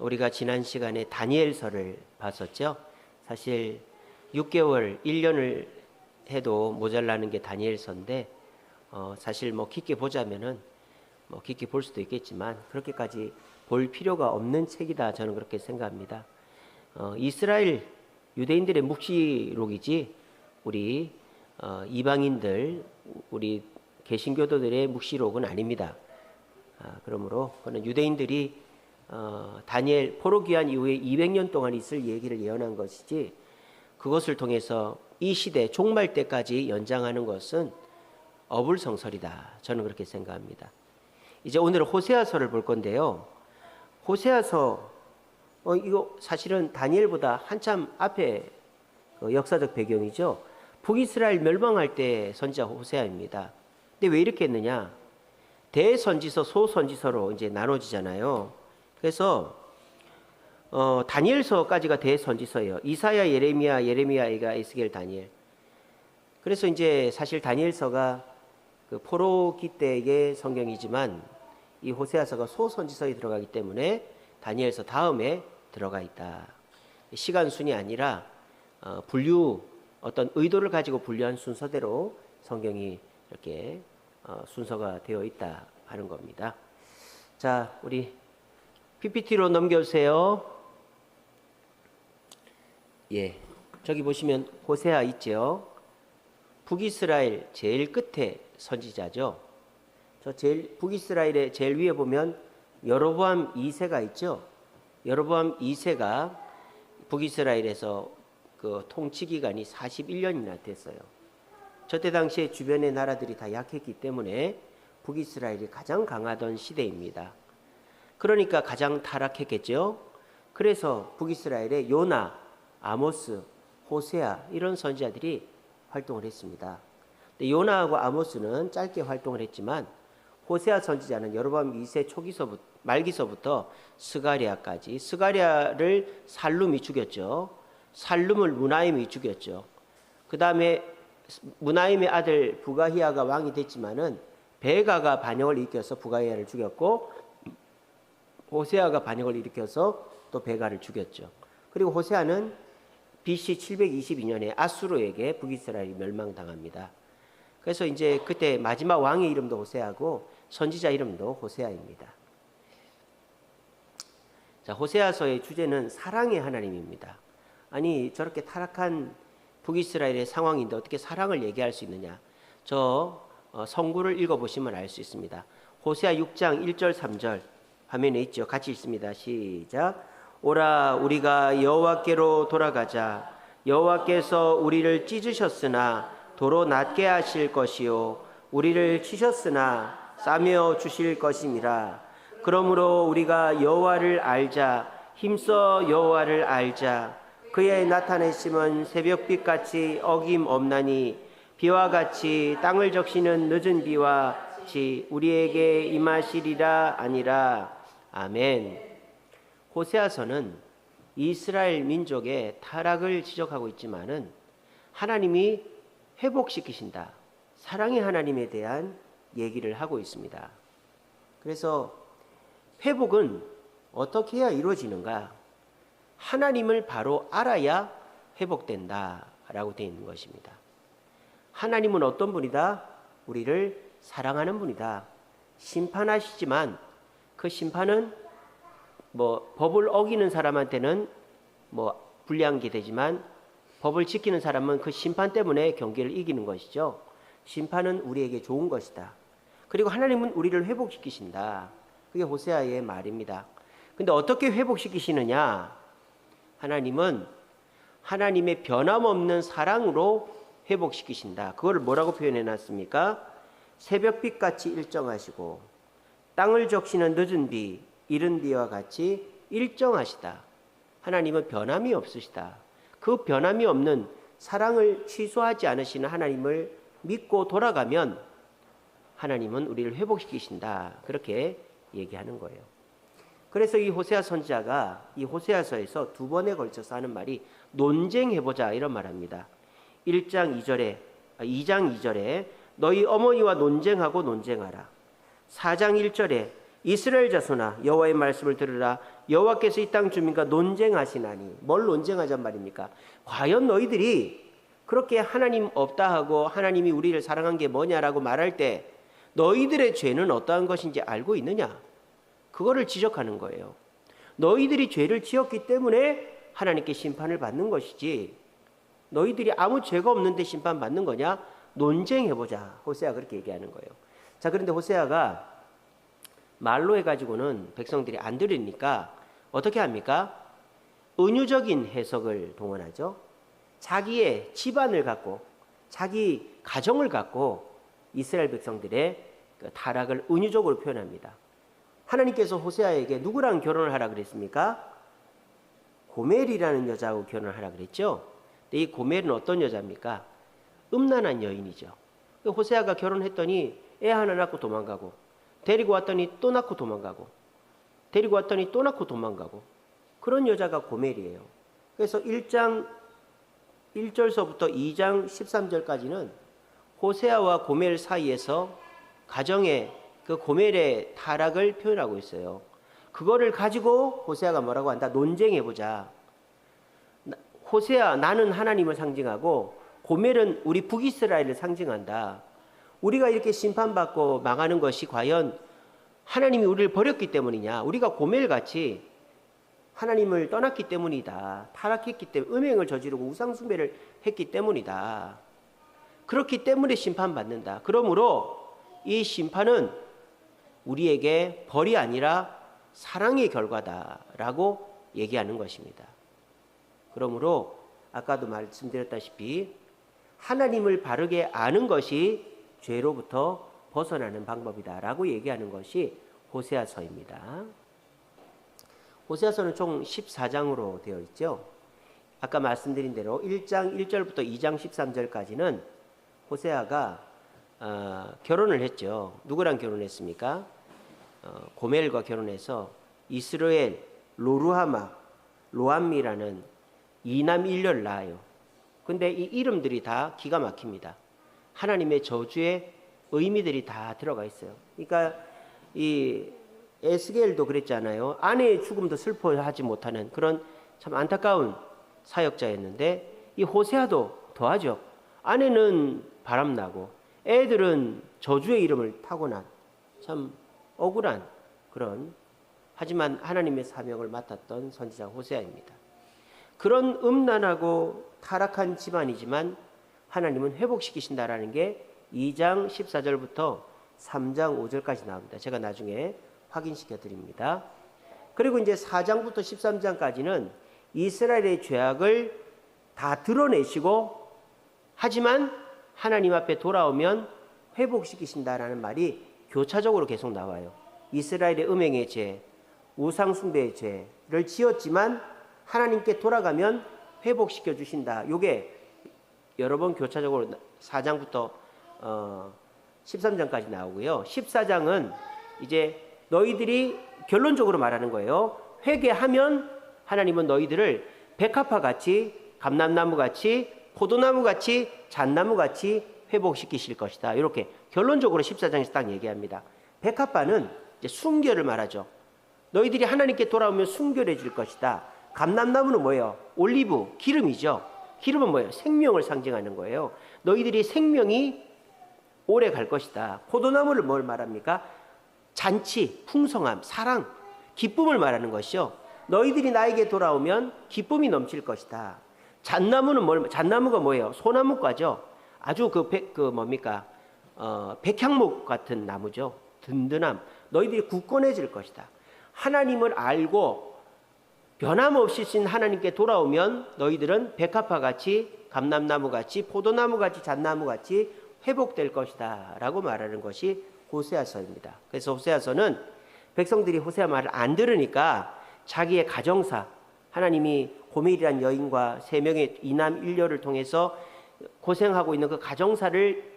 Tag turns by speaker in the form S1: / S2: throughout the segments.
S1: 우리가 지난 시간에 다니엘서를 봤었죠. 사실 6개월, 1년을 해도 모자라는 게 다니엘서인데 사실 뭐 깊게 보자면은 깊게 볼 수도 있겠지만 그렇게까지 볼 필요가 없는 책이다, 저는 그렇게 생각합니다. 이스라엘 유대인들의 묵시록이지 우리 이방인들, 우리 개신교도들의 묵시록은 아닙니다. 그러므로 그는 유대인들이 다니엘 포로 귀환 이후에 200년 동안 있을 얘기를 예언한 것이지, 그것을 통해서 이 시대 종말 때까지 연장하는 것은 어불성설이다, 저는 그렇게 생각합니다. 이제 오늘 호세아서를 볼 건데요. 호세아서 이거 사실은 다니엘보다 한참 앞에 역사적 배경이죠. 북이스라엘 멸망할 때 선지자 호세아입니다. 근데 왜 이렇게 했느냐? 대선지서, 소선지서로 이제 나눠지잖아요. 그래서 다니엘서까지가 대선지서예요. 이사야, 예레미야, 에스겔, 다니엘. 그래서 이제 사실 다니엘서가 그 포로기 때의 성경이지만 이 호세아서가 소선지서에 들어가기 때문에 다니엘서 다음에 들어가 있다. 시간 순이 아니라 어떤 의도를 가지고 분류한 순서대로 성경이 이렇게 순서가 되어 있다 하는 겁니다. 자, 우리 PPT로 넘겨주세요. 예, 저기 보시면 호세아 있죠. 북이스라엘 제일 끝에 선지자죠. 북이스라엘의 제일 위에 보면 여로보암 2세가 있죠. 여로보암 2세가 북이스라엘에서 그 통치 기간이 41년이나 됐어요. 저때 당시에 주변의 나라들이 다 약했기 때문에 북이스라엘이 가장 강하던 시대입니다. 그러니까 가장 타락했겠죠. 그래서 북이스라엘에 요나, 아모스, 호세아 이런 선지자들이 활동을 했습니다. 근데 요나하고 아모스는 짧게 활동을 했지만 호세아 선지자는 여로보암 2세 말기서부터 스가랴까지, 스가랴를 살룸이 죽였죠. 살룸을 무나임이 죽였죠. 그 다음에 무나임의 아들 부가히야가 왕이 됐지만은 베가가 반역을 일으켜서 부가히야를 죽였고, 호세아가 반역을 일으켜서 또 베가를 죽였죠. 그리고 호세아는 BC 722년에 아수르에게 북이스라엘이 멸망당합니다. 그래서 이제 그때 마지막 왕의 이름도 호세아고 선지자 이름도 호세아입니다. 자, 호세아서의 주제는 사랑의 하나님입니다. 아니, 저렇게 타락한 북이스라엘의 상황인데 어떻게 사랑을 얘기할 수 있느냐? 성구를 읽어보시면 알 수 있습니다. 호세아 6장 1절 3절 화면에 있죠. 같이 읽습니다. 시작. 오라, 우리가 여호와께로 돌아가자. 여호와께서 우리를 찢으셨으나 도로 낫게 하실 것이요, 우리를 치셨으나 싸며 주실 것임이라. 그러므로 우리가 여호와를 알자. 힘써 여호와를 알자. 그의 나타내심은 새벽빛같이 어김없나니 비와 같이 땅을 적시는 늦은 비와 같이 우리에게 임하시리라 아니라. 아멘. 호세아서는 이스라엘 민족의 타락을 지적하고 있지만은 하나님이 회복시키신다, 사랑의 하나님에 대한 얘기를 하고 있습니다. 그래서 회복은 어떻게 해야 이루어지는가? 하나님을 바로 알아야 회복된다 라고 되어 있는 것입니다. 하나님은 어떤 분이다? 우리를 사랑하는 분이다. 심판하시지만 그 심판은 법을 어기는 사람한테는 불리한 게 되지만 법을 지키는 사람은 그 심판 때문에 경계를 이기는 것이죠. 심판은 우리에게 좋은 것이다. 그리고 하나님은 우리를 회복시키신다. 그게 호세아의 말입니다. 근데 어떻게 회복시키시느냐? 하나님은 하나님의 변함없는 사랑으로 회복시키신다. 그걸 뭐라고 표현해 놨습니까? 새벽빛같이 일정하시고 땅을 적시는 늦은 비, 이른 비와 같이 일정하시다. 하나님은 변함이 없으시다. 그 변함이 없는 사랑을 취소하지 않으시는 하나님을 믿고 돌아가면 하나님은 우리를 회복시키신다. 그렇게 얘기하는 거예요. 그래서 이 호세아 선지자가 이 호세아서에서 두 번에 걸쳐서 하는 말이 논쟁해보자 이런 말합니다. 2장 2절에 너희 어머니와 논쟁하고 논쟁하라. 4장 1절에 이스라엘 자손아 여호와의 말씀을 들으라. 여호와께서 이 땅 주민과 논쟁하시나니. 뭘 논쟁하잔 말입니까? 과연 너희들이 그렇게 하나님 없다 하고 하나님이 우리를 사랑한 게 뭐냐라고 말할 때 너희들의 죄는 어떠한 것인지 알고 있느냐? 그거를 지적하는 거예요. 너희들이 죄를 지었기 때문에 하나님께 심판을 받는 것이지 너희들이 아무 죄가 없는데 심판받는 거냐? 논쟁해보자. 호세아가 그렇게 얘기하는 거예요. 자, 그런데 호세아가 말로 해가지고는 백성들이 안 들으니까 어떻게 합니까? 은유적인 해석을 동원하죠. 자기의 집안을 갖고 자기 가정을 갖고 이스라엘 백성들의 그 타락을 은유적으로 표현합니다. 하나님께서 호세아에게 누구랑 결혼을 하라 그랬습니까? 고멜이라는 여자하고 결혼을 하라 그랬죠. 근데 이 고멜은 어떤 여자입니까? 음란한 여인이죠. 호세아가 결혼했더니 애 하나 낳고 도망가고, 데리고 왔더니 또 낳고 도망가고, 데리고 왔더니 또 낳고 도망가고, 그런 여자가 고멜이에요. 그래서 1장 1절서부터 2장 13절까지는 호세아와 고멜 사이에서 가정의 그 고멜의 타락을 표현하고 있어요. 그거를 가지고 호세아가 뭐라고 한다? 논쟁해보자. 호세아, 나는 하나님을 상징하고 고멜은 우리 북이스라엘을 상징한다. 우리가 이렇게 심판받고 망하는 것이 과연 하나님이 우리를 버렸기 때문이냐? 우리가 고멜같이 하나님을 떠났기 때문이다. 타락했기 때문에 음행을 저지르고 우상숭배를 했기 때문이다. 그렇기 때문에 심판받는다. 그러므로 이 심판은 우리에게 벌이 아니라 사랑의 결과다라고 얘기하는 것입니다. 그러므로 아까도 말씀드렸다시피 하나님을 바르게 아는 것이 죄로부터 벗어나는 방법이다라고 얘기하는 것이 호세아서입니다. 호세아서는 총 14장으로 되어 있죠. 아까 말씀드린 대로 1장 1절부터 2장 13절까지는 호세아가 결혼을 했죠. 누구랑 결혼했습니까? 고멜과 결혼해서 이스라엘, 로루하마, 로암미라는 이남 일녀를 낳아요. 근데 이 이름들이 다 기가 막힙니다. 하나님의 저주의 의미들이 다 들어가 있어요. 그러니까 이 에스겔도 그랬잖아요. 아내의 죽음도 슬퍼하지 못하는 그런 참 안타까운 사역자였는데 이 호세아도 더하죠. 아내는 바람나고 애들은 저주의 이름을 타고난 참 억울한 그런, 하지만 하나님의 사명을 맡았던 선지자 호세아입니다. 그런 음란하고 타락한 집안이지만 하나님은 회복시키신다라는 게 2장 14절부터 3장 5절까지 나옵니다. 제가 나중에 확인시켜 드립니다. 그리고 이제 4장부터 13장까지는 이스라엘의 죄악을 다 드러내시고 하지만 하나님 앞에 돌아오면 회복시키신다라는 말이 교차적으로 계속 나와요. 이스라엘의 음행의 죄, 우상숭배의 죄를 지었지만 하나님께 돌아가면 회복시켜 주신다. 요게 여러 번 교차적으로 4장부터 13장까지 나오고요. 14장은 이제 너희들이 결론적으로 말하는 거예요. 회개하면 하나님은 너희들을 백합화 같이, 감람나무 같이, 포도나무 같이, 잣나무 같이 회복시키실 것이다. 이렇게 결론적으로 14장에서 딱 얘기합니다. 백합화는 이제 순결을 말하죠. 너희들이 하나님께 돌아오면 순결해질 것이다. 감람나무는 뭐예요? 올리브, 기름이죠. 기름은 뭐예요? 생명을 상징하는 거예요. 너희들이 생명이 오래 갈 것이다. 포도나무를 뭘 말합니까? 잔치, 풍성함, 사랑, 기쁨을 말하는 것이요. 너희들이 나에게 돌아오면 기쁨이 넘칠 것이다. 잣나무는 잣나무가 뭐예요? 소나무과죠. 아주 백향목 같은 나무죠. 든든함. 너희들이 굳건해질 것이다. 하나님을 알고 변함없이 신 하나님께 돌아오면 너희들은 백합화 같이, 감람나무 같이, 포도나무 같이, 잣나무 같이 회복될 것이다 라고 말하는 것이 호세아서입니다. 그래서 호세아서는 백성들이 호세아 말을 안 들으니까 자기의 가정사, 하나님이 고멜이란 여인과 3명의 이남 일녀를 통해서 고생하고 있는 그 가정사를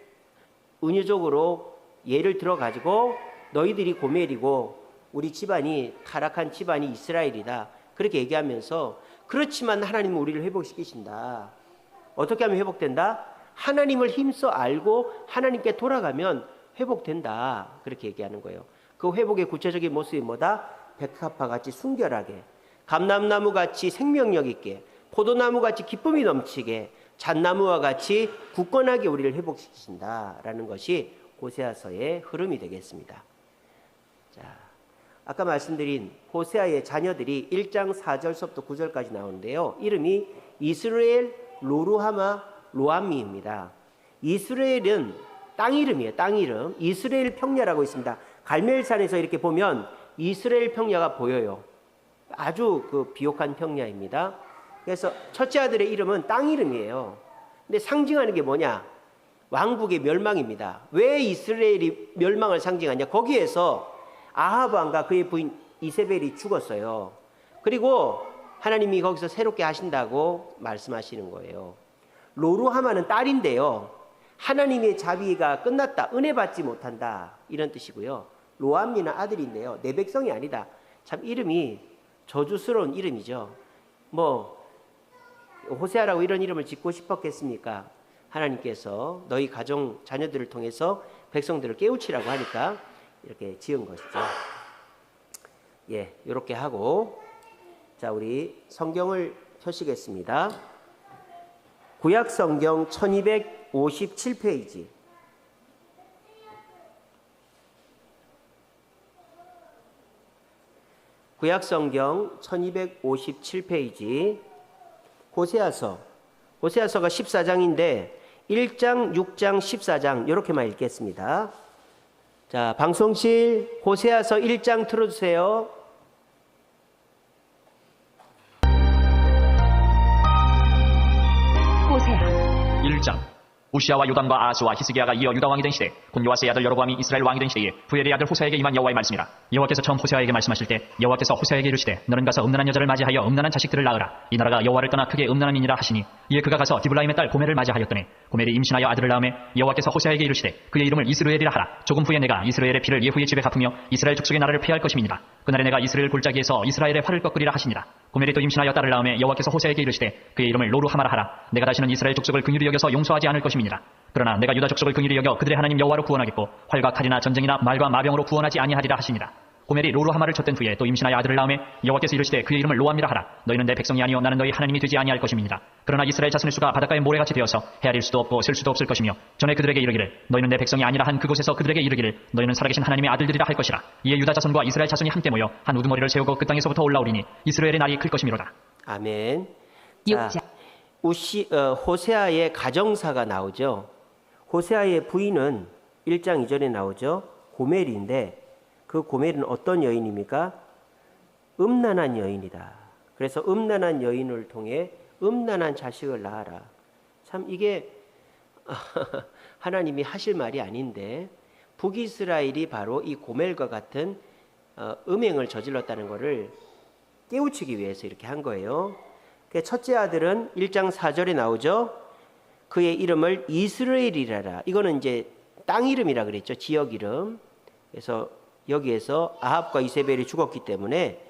S1: 은유적으로 예를 들어가지고 너희들이 고멜이고 우리 집안이 타락한 집안이 이스라엘이다. 그렇게 얘기하면서 그렇지만 하나님은 우리를 회복시키신다. 어떻게 하면 회복된다? 하나님을 힘써 알고 하나님께 돌아가면 회복된다. 그렇게 얘기하는 거예요. 그 회복의 구체적인 모습이 뭐다? 백합화 같이 순결하게, 감람나무 같이 생명력 있게, 포도나무 같이 기쁨이 넘치게, 잣나무와 같이 굳건하게 우리를 회복시키신다라는 것이 호세아서의 흐름이 되겠습니다. 자, 아까 말씀드린 호세아의 자녀들이 1장 4절서부터 9절까지 나오는데요. 이름이 이스라엘, 로루하마, 로암미입니다. 이스라엘은 땅 이름이에요. 땅 이름. 이스라엘 평야라고 있습니다. 갈멜산에서 이렇게 보면 이스라엘 평야가 보여요. 아주 그 비옥한 평야입니다. 그래서 첫째 아들의 이름은 땅 이름이에요. 근데 상징하는 게 뭐냐? 왕국의 멸망입니다. 왜 이스라엘이 멸망을 상징하냐? 거기에서 아합 왕과 그의 부인 이세벨이 죽었어요. 그리고 하나님이 거기서 새롭게 하신다고 말씀하시는 거예요. 로루하마는 딸인데요. 하나님의 자비가 끝났다. 은혜 받지 못한다. 이런 뜻이고요. 로암미는 아들인데요. 내 백성이 아니다. 참 이름이 저주스러운 이름이죠. 호세아라고 이런 이름을 짓고 싶었겠습니까? 하나님께서 너희 가정 자녀들을 통해서 백성들을 깨우치라고 하니까 이렇게 지은 것이죠. 예, 이렇게 하고 자, 우리 성경을 펴시겠습니다. 구약 성경 1257페이지. 구약 성경 1257페이지. 호세아서가 14장인데 1장, 6장, 14장 이렇게만 읽겠습니다. 자, 방송실 호세아서 1장 틀어주세요.
S2: 호세아
S3: 1장. 우시아와 요담과 아하스와 히스기야가 이어 유다 왕이 된 시대, 곧 요아스의 아들 여로보암이 이스라엘 왕이 된 시대에 부엘의 아들 호세아에게 임한 여호와의 말씀이라. 여호와께서 처음 호세아에게 말씀하실 때 여호와께서 호세아에게 이르시되 너는 가서 음란한 여자를 맞이하여 음란한 자식들을 낳으라. 이 나라가 여호와를 떠나 크게 음란한이니라 하시니, 이에 그가 가서 디블라임의 딸 고멜을 맞이하였더니 고멜이 임신하여 아들을 낳음에 여호와께서 호세아에게 이르시되 그의 이름을 이스라엘이라 하라. 조금 후에 내가 이스라엘의 피를 예후의 집에 갚으며 이스라엘 족속의 나라를 폐할 것임이니라. 그날에 내가 이스라엘 골짜기에서 이스라엘의 활을 꺾으리라 하시니라. 고멜이 또 임신하여 딸을 낳음에 여호와께서 호세아에게 이르시되 그의 이름을 로루하마라 하라. 내가 다시는 이스라엘 족속을 긍휼히 여겨서 용서하지 않을 것임이니라. 그러나 내가 유다 족속을 긍휼히 여겨 그들의 하나님 여호와로 구원하겠고 활과 칼이나 전쟁이나 말과 마병으로 구원하지 아니하리라 하시니라. 고멜이 로루하마를 쳤던 후에 또 임신하여 아들을 낳음에 여호와께서 이르시되 그의 이름을 로암이라 하라. 너희는 내 백성이 아니요 나는 너희 하나님이 되지 아니할 것임이니라. 그러나 이스라엘 자손의 수가 바닷가의 모래같이 되어서 헤아릴 수도 없고 셀 수도 없을 것이며 전에 그들에게 이르기를 너희는 내 백성이 아니라 한 그곳에서 그들에게 이르기를 너희는 살아계신 하나님의 아들들이라 할 것이라. 이에 유다 자손과 이스라엘 자손이 함께 모여 한 우두머리를 세우고 그 땅에서부터 올라오리니 이스라엘의 날이 클 것이미로다.
S1: 아멘.
S2: 6장
S1: 호세아의 가정사가 나오죠. 호세아의 부인은 1장 2절에 나오죠. 고멜인데 그 고멜은 어떤 여인입니까? 음란한 여인이다. 그래서 음란한 여인을 통해 음란한 자식을 낳아라. 참 이게 하나님이 하실 말이 아닌데 북이스라엘이 바로 이 고멜과 같은 음행을 저질렀다는 것을 깨우치기 위해서 이렇게 한 거예요. 첫째 아들은 1장 4절에 나오죠. 그의 이름을 이스라엘이라라. 이거는 이제 땅 이름이라 그랬죠. 지역 이름. 그래서 여기에서 아합과 이세벨이 죽었기 때문에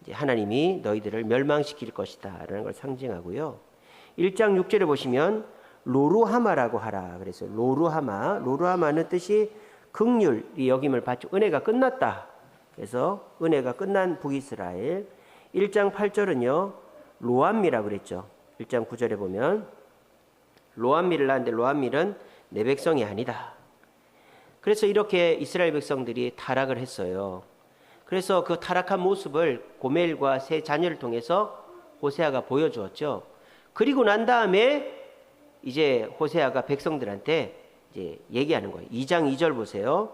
S1: 이제 하나님이 너희들을 멸망시킬 것이다 라는 걸 상징하고요. 1장 6절에 보시면 로루하마라고 하라. 그래서 로루하마는 뜻이 긍휼이 여김을 받죠. 은혜가 끝났다. 그래서 은혜가 끝난 북이스라엘. 1장 8절은요. 로암미라고 그랬죠. 1장 9절에 보면 로암미를 낳았는데 로암미는 내 백성이 아니다. 그래서 이렇게 이스라엘 백성들이 타락을 했어요. 그래서 그 타락한 모습을 고멜과 세 자녀를 통해서 호세아가 보여주었죠. 그리고 난 다음에 이제 호세아가 백성들한테 이제 얘기하는 거예요. 2장 2절 보세요.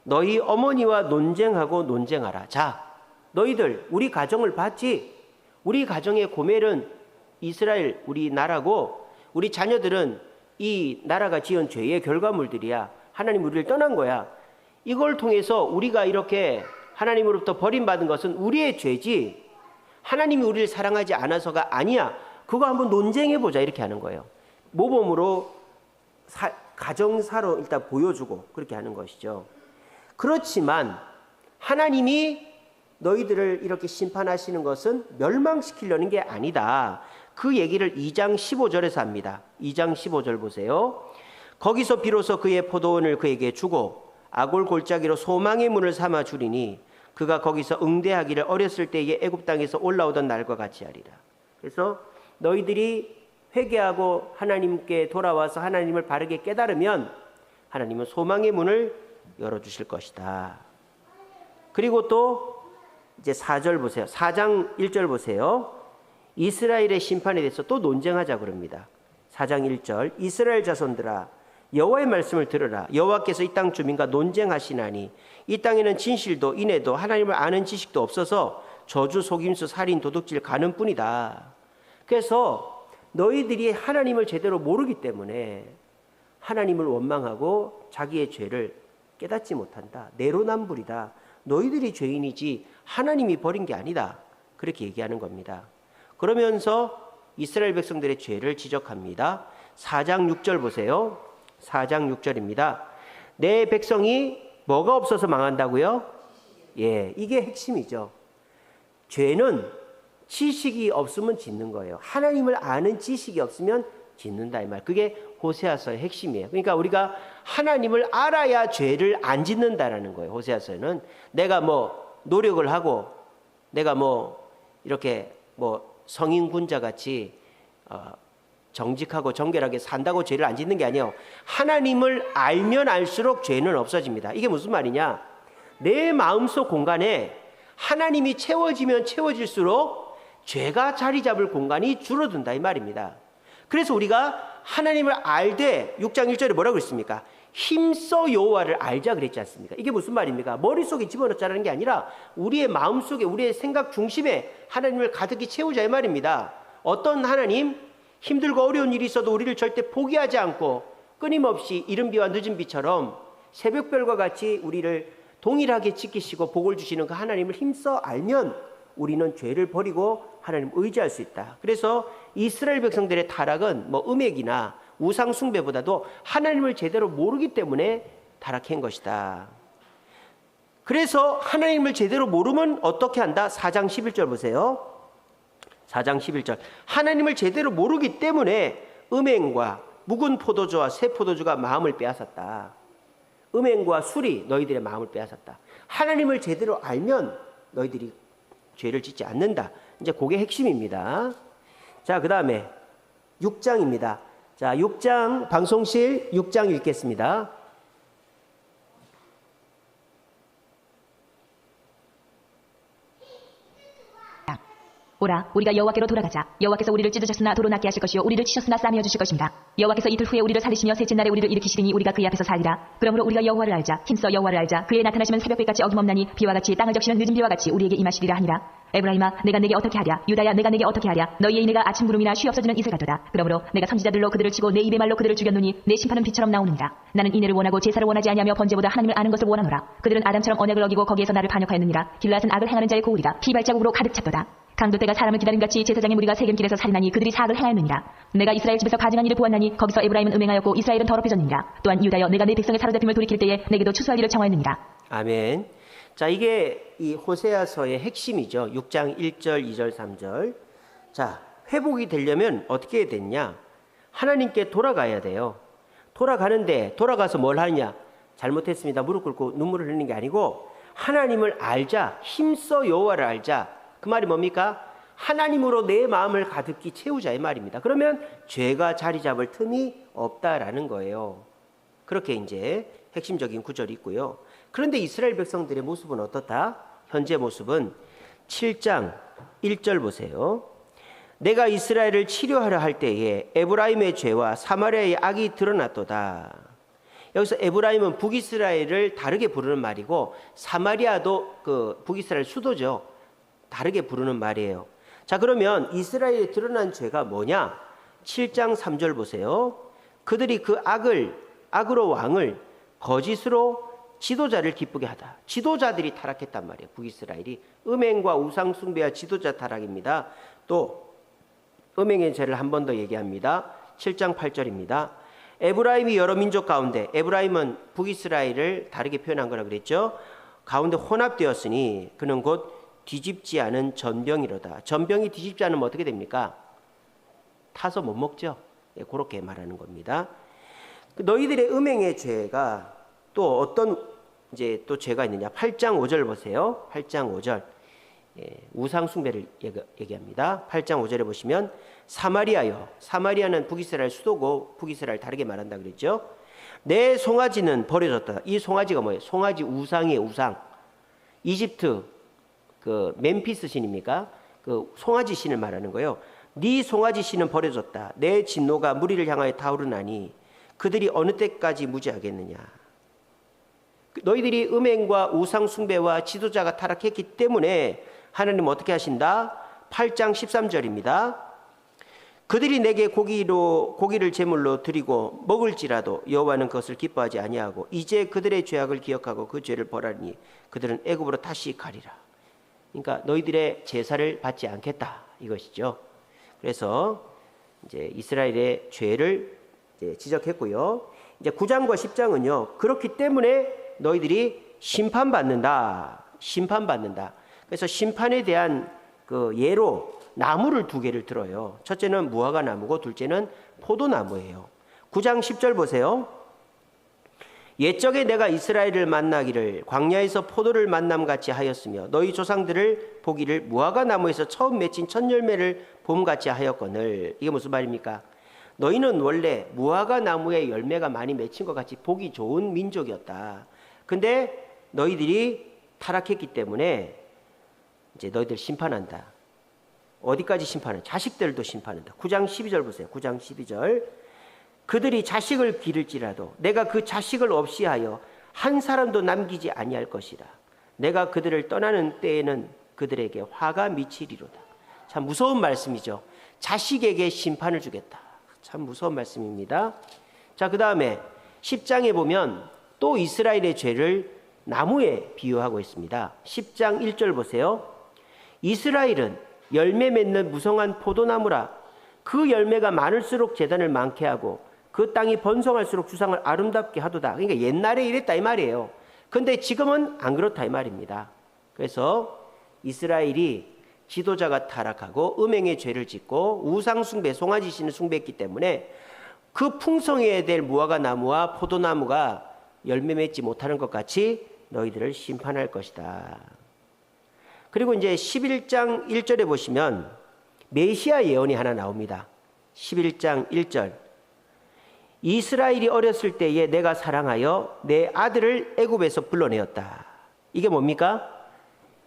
S1: 너희 어머니와 논쟁하라. 자, 너희들 우리 가정을 봤지? 우리 가정의 고멜은 이스라엘 우리 나라고 우리 자녀들은 이 나라가 지은 죄의 결과물들이야. 하나님 우리를 떠난 거야. 이걸 통해서 우리가 이렇게 하나님으로부터 버림받은 것은 우리의 죄지 하나님이 우리를 사랑하지 않아서가 아니야. 그거 한번 논쟁해보자 이렇게 하는 거예요. 모범으로 가정사로 일단 보여주고 그렇게 하는 것이죠. 그렇지만 하나님이 너희들을 이렇게 심판하시는 것은 멸망시키려는 게 아니다. 그 얘기를 2장 15절에서 합니다. 2장 15절 보세요. 거기서 비로소 그의 포도원을 그에게 주고 아골 골짜기로 소망의 문을 삼아 주리니 그가 거기서 응대하기를 어렸을 때에 애굽 땅에서 올라오던 날과 같이 하리라. 그래서 너희들이 회개하고 하나님께 돌아와서 하나님을 바르게 깨달으면 하나님은 소망의 문을 열어주실 것이다. 그리고 또 이제 4절 보세요. 4장 1절 보세요. 이스라엘의 심판에 대해서 또 논쟁하자 그럽니다. 4장 1절 이스라엘 자손들아 여호와의 말씀을 들으라. 여호와께서 이 땅 주민과 논쟁하시나니 이 땅에는 진실도 인애도 하나님을 아는 지식도 없어서 저주 속임수 살인 도둑질 가는 뿐이다. 그래서 너희들이 하나님을 제대로 모르기 때문에 하나님을 원망하고 자기의 죄를 깨닫지 못한다. 내로남불이다. 너희들이 죄인이지 하나님이 버린 게 아니다. 그렇게 얘기하는 겁니다. 그러면서 이스라엘 백성들의 죄를 지적합니다. 4장 6절 보세요. 4장 6절입니다. 내 백성이 뭐가 없어서 망한다고요? 예, 이게 핵심이죠. 죄는 지식이 없으면 짓는 거예요. 하나님을 아는 지식이 없으면 짓는다 이 말. 그게 호세아서의 핵심이에요. 그러니까 우리가 하나님을 알아야 죄를 안 짓는다라는 거예요. 호세아서는 내가 뭐 노력을 하고 내가 뭐 이렇게 뭐 성인군자 같이 정직하고 정결하게 산다고 죄를 안 짓는 게 아니에요. 하나님을 알면 알수록 죄는 없어집니다. 이게 무슨 말이냐? 내 마음속 공간에 하나님이 채워지면 채워질수록 죄가 자리 잡을 공간이 줄어든다 이 말입니다. 그래서 우리가 하나님을 알되 6장 1절에 뭐라고 그랬습니까? 힘써 여호와를 알자 그랬지 않습니까? 이게 무슨 말입니까? 머릿속에 집어넣자라는 게 아니라 우리의 마음속에 우리의 생각 중심에 하나님을 가득히 채우자 이 말입니다. 어떤 하나님? 힘들고 어려운 일이 있어도 우리를 절대 포기하지 않고 끊임없이 이른 비와 늦은 비처럼 새벽별과 같이 우리를 동일하게 지키시고 복을 주시는 그 하나님을 힘써 알면 우리는 죄를 버리고 하나님을 의지할 수 있다. 그래서 이스라엘 백성들의 타락은 뭐 음액이나 우상 숭배보다도 하나님을 제대로 모르기 때문에 타락한 것이다. 그래서 하나님을 제대로 모르면 어떻게 한다? 4장 11절 보세요. 4장 11절 하나님을 제대로 모르기 때문에 음행과 묵은 포도주와 새 포도주가 마음을 빼앗았다. 음행과 술이 너희들의 마음을 빼앗았다. 하나님을 제대로 알면 너희들이 죄를 짓지 않는다. 이제 그게 핵심입니다. 자, 그 다음에 6장입니다. 자, 6장 방송실 6장 읽겠습니다.
S2: 오라, 우리가 여호와께로 돌아가자. 여호와께서 우리를 찢으셨으나 도로 낫게 하실 것이요 우리를 치셨으나 싸매어 주실 것입니다. 여호와께서 이틀 후에 우리를 살리시며 셋째 날에 우리를 일으키시리니 우리가 그의 앞에서 살리라. 그러므로 우리가 여호와를 알자. 힘써 여호와를 알자. 그의 나타나시면 새벽빛같이 어김없나니 비와 같이 땅을 적시는 늦은 비와 같이 우리에게 임하시리라 하니라. 에브라임아, 내가 내게 어떻게 하랴? 유다야, 내가 내게 어떻게 하랴? 너희의 인애가 아침 구름이나 쉬 없어지는 이슬 같도다. 그러므로 내가 선지자들로 그들을 치고 내 입의 말로 그들을 죽였노니 내 심판은 비처럼 나오느니라. 나는 인애를 원하고 제사를 원하지 아니하며 번제보다 하나님을 아는 것을 원하노라. 그들은 아담처럼 언약을 어기고 거기에서 나를 반역하였느니라. 길앗은 악을 행하는 자의 고울이라. 피 발자국으로 가득 찼도다. 강도 때가 사람을 기다림같이 제사장의 무리가 세겜길에서 살인하니 그들이 사악을 행하였느니라. 내가 이스라엘 집에서 가증한 일을 보았나니 거기서 에브라임은 음행하였고 이스라엘은 더럽혀졌느니라. 또한 유다여, 내가 내 백성의 사로잡힘을 돌이킬 때에 내게도 추수할 일을 정하였느니라.
S1: 아멘. 자, 이게 이 호세아서의 핵심이죠. 6장 1절, 2절, 3절. 자, 회복이 되려면 어떻게 해야 되냐? 하나님께 돌아가야 돼요. 돌아가는데 돌아가서 뭘 하느냐? 잘못했습니다. 무릎 꿇고 눈물을 흘리는 게 아니고 하나님을 알자. 힘써 여호와를 알자. 그 말이 뭡니까? 하나님으로 내 마음을 가득히 채우자 이 말입니다. 그러면 죄가 자리 잡을 틈이 없다라는 거예요. 그렇게 이제 핵심적인 구절이 있고요. 그런데 이스라엘 백성들의 모습은 어떻다? 현재 모습은 7장 1절 보세요. 내가 이스라엘을 치료하려 할 때에 에브라임의 죄와 사마리아의 악이 드러났도다. 여기서 에브라임은 북이스라엘을 다르게 부르는 말이고 사마리아도 그 북이스라엘 수도죠. 다르게 부르는 말이에요. 자, 그러면 이스라엘에 드러난 죄가 뭐냐? 7장 3절 보세요. 그들이 그 악으로 왕을 거짓으로 지도자를 기쁘게 하다. 지도자들이 타락했단 말이에요. 북이스라엘이 음행과 우상 숭배와 지도자 타락입니다. 또 음행의 죄를 한 번 더 얘기합니다. 7장 8절입니다. 에브라임이 여러 민족 가운데, 에브라임은 북이스라엘을 다르게 표현한 거라 그랬죠. 가운데 혼합되었으니 그는 곧 뒤집지 않은 전병이로다. 전병이 뒤집지 않으면 어떻게 됩니까? 타서 못 먹죠. 예, 그렇게 말하는 겁니다. 너희들의 음행의 죄가 또 어떤 이제 또 죄가 있느냐? 8장 5절 보세요. 8장 5절. 우상 숭배를 얘기합니다. 8장 5절에 보시면 사마리아요. 사마리아는 북이스라엘 수도고 북이스라엘 다르게 말한다 그랬죠. 내 송아지는 버려졌다. 이 송아지가 뭐예요? 송아지 우상이에요. 우상. 이집트 그 멤피스 신입니까? 그 송아지 신을 말하는 거예요. 네 송아지 신은 버려졌다. 내 진노가 무리를 향하여 타오르나니 그들이 어느 때까지 무지하겠느냐. 너희들이 음행과 우상 숭배와 지도자가 타락했기 때문에 하나님 어떻게 하신다? 8장 13절입니다. 그들이 내게 고기를 제물로 드리고 먹을지라도 여호와는 그것을 기뻐하지 아니하고 이제 그들의 죄악을 기억하고 그 죄를 벌하니 그들은 애굽으로 다시 가리라. 그러니까 너희들의 제사를 받지 않겠다 이것이죠. 그래서 이제 이스라엘의 죄를 이제 지적했고요. 이제 9장과 10장은요. 그렇기 때문에 너희들이 심판받는다. 그래서 심판에 대한 그 예로 나무를 두 개를 들어요. 첫째는 무화과 나무고 둘째는 포도나무예요. 9장 10절 보세요. 옛적에 내가 이스라엘을 만나기를 광야에서 포도를 만남같이 하였으며 너희 조상들을 보기를 무화과 나무에서 처음 맺힌 첫 열매를 봄같이 하였거늘. 이게 무슨 말입니까? 너희는 원래 무화과 나무에 열매가 많이 맺힌 것 같이 보기 좋은 민족이었다. 근데 너희들이 타락했기 때문에 이제 너희들 심판한다. 어디까지 심판해? 자식들도 심판한다. 9장 12절 보세요. 9장 12절. 그들이 자식을 기를지라도 내가 그 자식을 없이 하여 한 사람도 남기지 아니할 것이라. 내가 그들을 떠나는 때에는 그들에게 화가 미치리로다. 참 무서운 말씀이죠. 자식에게 심판을 주겠다. 참 무서운 말씀입니다. 자, 그 다음에 10장에 보면 또 이스라엘의 죄를 나무에 비유하고 있습니다. 10장 1절 보세요. 이스라엘은 열매 맺는 무성한 포도나무라. 그 열매가 많을수록 제단을 많게 하고 그 땅이 번성할수록 주상을 아름답게 하도다. 그러니까 옛날에 이랬다 이 말이에요. 근데 지금은 안 그렇다 이 말입니다. 그래서 이스라엘이 지도자가 타락하고 음행의 죄를 짓고 우상 숭배, 송아지 신을 숭배했기 때문에 그 풍성해야 될 무화과 나무와 포도나무가 열매 맺지 못하는 것 같이 너희들을 심판할 것이다. 그리고 이제 11장 1절에 보시면 메시아 예언이 하나 나옵니다. 11장 1절. 이스라엘이 어렸을 때에 내가 사랑하여 내 아들을 애굽에서 불러내었다. 이게 뭡니까?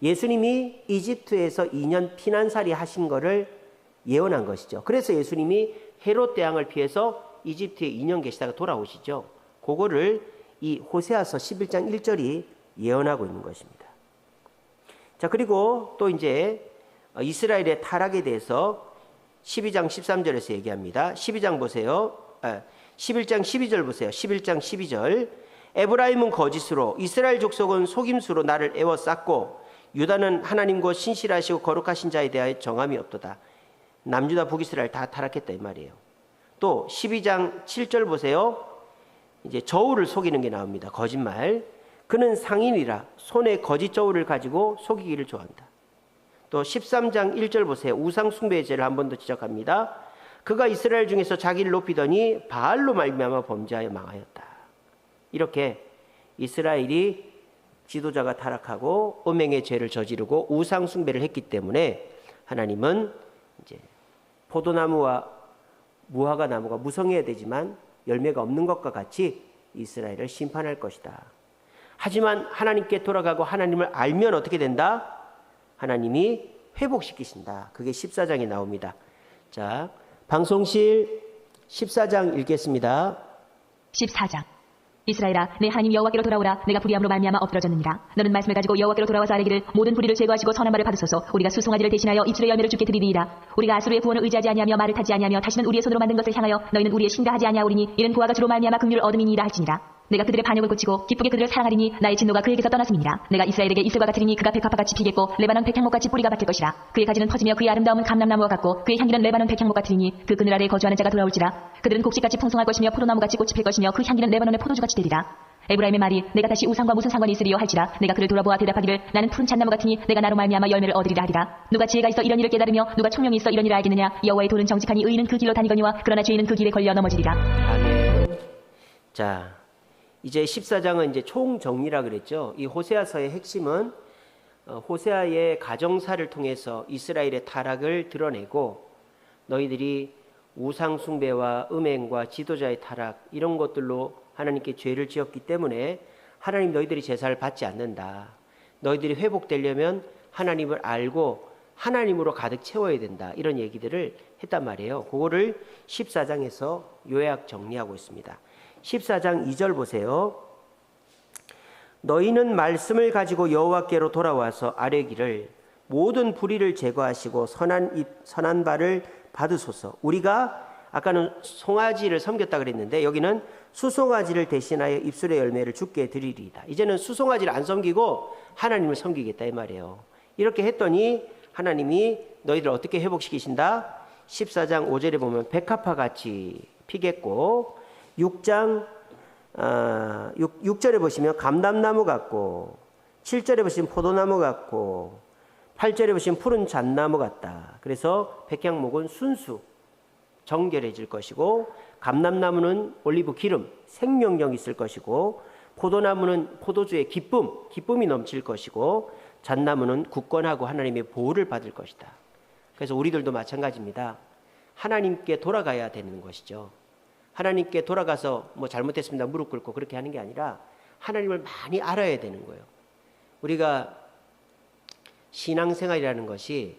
S1: 예수님이 이집트에서 2년 피난살이 하신 거를 예언한 것이죠. 그래서 예수님이 헤롯 대왕을 피해서 이집트에 2년 계시다가 돌아오시죠. 그거를 이 호세아서 11장 1절이 예언하고 있는 것입니다. 자, 그리고 또 이제 이스라엘의 타락에 대해서 12장 13절에서 얘기합니다. 12장 보세요. 11장 12절 보세요. 11장 12절. 에브라임은 거짓으로 이스라엘 족속은 속임수로 나를 애워쌌고 유다는 하나님과 신실하시고 거룩하신 자에 대하여 정함이 없도다. 남유다 북이스라엘 다 타락했다 이 말이에요. 또 12장 7절 보세요. 이제 저울을 속이는 게 나옵니다. 거짓말. 그는 상인이라 손에 거짓 저울을 가지고 속이기를 좋아한다. 또 13장 1절 보세요. 우상 숭배의 죄를 한 번 더 지적합니다. 그가 이스라엘 중에서 자기를 높이더니 바알로 말미암아 범죄하여 망하였다. 이렇게 이스라엘이 지도자가 타락하고 음행의 죄를 저지르고 우상 숭배를 했기 때문에 하나님은 이제 포도나무와 무화과 나무가 무성해야 되지만 열매가 없는 것과 같이 이스라엘을 심판할 것이다. 하지만 하나님께 돌아가고 하나님을 알면 어떻게 된다? 하나님이 회복시키신다. 그게 14장에 나옵니다. 자, 방송실 14장 읽겠습니다.
S2: 14장. 이스라엘아, 내 하나님 여호와께로 돌아오라. 내가 불의함으로 말미암아 엎드러졌느니라. 너는 말씀을 가지고 여호와께로 돌아와서 아뢰기를 모든 불의를 제거하시고 선한 말을 받으소서. 우리가 수송아지를 대신하여 입술의 열매를 주께 드리리이다. 우리가 아수르의 구원을 의지하지 아니하며 말을 타지 아니하며 다시는 우리의 손으로 만든 것을 향하여 너희는 우리의 신가 하지 아니하오리니 이는 그와가 주로 말미암아 긍휼을 얻음이니이다 할지니라. 내가 그들의 반역을 고치고 기쁘게 그들을 사랑하리니 나의 진노가 그에게서 떠났음이니라. 내가 이스라엘에게 이슬과 같으리니 그가 백합화같이 피겠고 레바논 백향목같이 뿌리가 박힐 것이라. 그의 가지는 퍼지며 그의 아름다움은 감람나무와 같고 그의 향기는 레바논 백향목 같으리니 그 그늘 아래에 거주하는 자가 돌아올지라. 그들은 곡식같이 풍성할 것이며 포도나무같이 꽃이 필 것이며 그 향기는 레바논의 포도주같이 되리라. 에브라임의 말이 내가 다시 우상과 무슨 상관이 있으리요 할지라. 내가 그를 돌아보아 대답하기를 나는 푸른 잣나무 같으니 내가 나로 말미암아 열매를 얻으리라 하리라. 누가 지혜가 있어 이런 일을 깨달으며 누가 총명이 있어 이런 일을 알겠느냐. 여호와의 도는 정직하니 의인은 그 길로 다니거니와 그러나 죄인은 그 길에 걸려 넘어지리라.
S1: 아멘. 자, 이제 14장은 이제 총정리라 그랬죠. 이 호세아서의 핵심은 호세아의 가정사를 통해서 이스라엘의 타락을 드러내고 너희들이 우상 숭배와 음행과 지도자의 타락 이런 것들로 하나님께 죄를 지었기 때문에 하나님 너희들이 제사를 받지 않는다. 너희들이 회복되려면 하나님을 알고 하나님으로 가득 채워야 된다. 이런 얘기들을 했단 말이에요. 그거를 14장에서 요약 정리하고 있습니다. 14장 2절 보세요. 너희는 말씀을 가지고 여호와께로 돌아와서 아뢰기를 모든 불의를 제거하시고 선한 바를 받으소서. 우리가 아까는 송아지를 섬겼다 그랬는데 여기는 수송아지를 대신하여 입술의 열매를 주께 드리리이다. 이제는 수송아지를 안 섬기고 하나님을 섬기겠다 이 말이에요. 이렇게 했더니 하나님이 너희들 어떻게 회복시키신다? 14장 5절에 보면 백합화 같이 피겠고 6절에 보시면 감람나무 같고 7절에 보시면 포도나무 같고 8절에 보시면 푸른 잣나무 같다. 그래서 백향목은 순수 정결해질 것이고 감람나무는 올리브 기름 생명력 있을 것이고 포도나무는 포도주의 기쁨이 넘칠 것이고 잣나무는 굳건하고 하나님의 보호를 받을 것이다. 그래서 우리들도 마찬가지입니다. 하나님께 돌아가야 되는 것이죠. 하나님께 돌아가서 뭐 잘못했습니다 무릎 꿇고 그렇게 하는 게 아니라 하나님을 많이 알아야 되는 거예요. 우리가 신앙생활이라는 것이